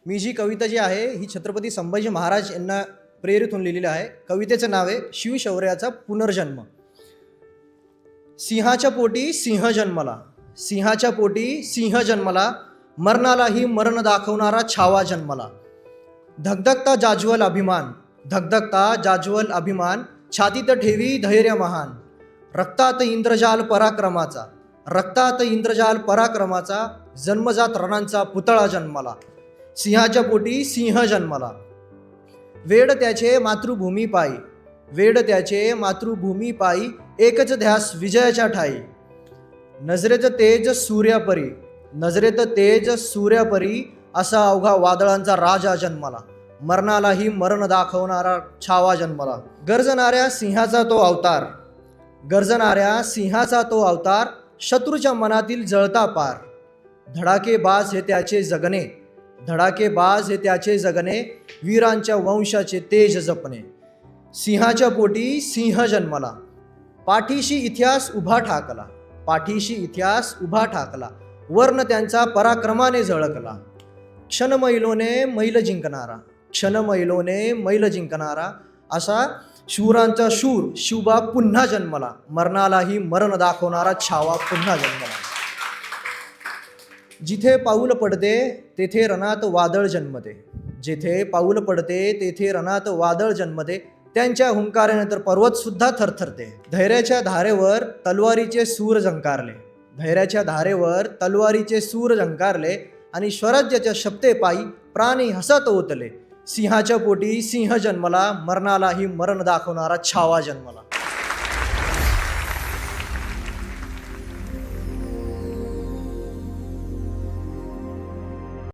मी जी कविता जी आहे ही छत्रपती संभाजी महाराज यांना प्रेरित होऊन लिहिलेली आहे. कवितेचं नाव आहे शिवशौर्याचा पुनर्जन्म. सिंहाच्या पोटी सिंह जन्मला, सिंहाच्या पोटी सिंह जन्मला, मरणालाही मरण दाखवणारा छावा जन्मला. धगधगता जाज्वल अभिमान, धगधगता जाज्वल अभिमान, छातीत ठेवी धैर्य महान. रक्तात इंद्रजाल पराक्रमाचा, रक्तात इंद्रजाल पराक्रमाचा, जन्मजात रणांचा पुतळा जन्मला. सिंहाच्या पोटी सिंह जन्मला. वेड त्याचे मातृभूमी पायी, वेड त्याचे मातृभूमी पायी, एकच ध्यास विजयाच्या ठाई. नजरेत तेज सूर्यापरी, नजरेत तेज सूर्यापरी, असा अवघा वादळांचा राजा जन्मला. मरणालाही मरण दाखवणारा छावा जन्मला. गर्जणाऱ्या सिंहाचा तो अवतार, गर्जणाऱ्या सिंहाचा तो अवतार, शत्रूच्या मनातील जळता पार. धडाकेबाज हे त्याचे जगणे, धडाकेबाज हे त्याचे जगणे, वीरांच्या वंशाचे तेज जपणे. सिंहाच्या पोटी सिंह जन्मला. पाठीशी इतिहास उभा ठाकला, पाठीशी इतिहास उभा ठाकला, वर्ण त्यांचा पराक्रमाने झळकला. क्षणमैलोने मैल जिंकणारा, क्षणमैलोने मैल जिंकणारा, असा शूरांचा शूर शिवबा पुन्हा जन्मला. मरणालाही मरण दाखवणारा छावा पुन्हा जन्मला. जिथे पाऊल पडते तेथे रणात वादळ जन्मते, जिथे पाऊल पडते तेथे रणात वादळ जन्मते, त्यांच्या हुंकाराने तर पर्वत सुद्धा थरथरते. धैर्याच्या धारेवर तलवारीचे सूर झंकारले, धैर्याच्या धारेवर तलवारीचे सूर झंकारले, आणि स्वराज्याच्या शब्देपायी प्राणी हसत ओतले. सिंहाच्या पोटी सिंह जन्मला, मरणालाही मरण दाखवणारा छावा जन्मला.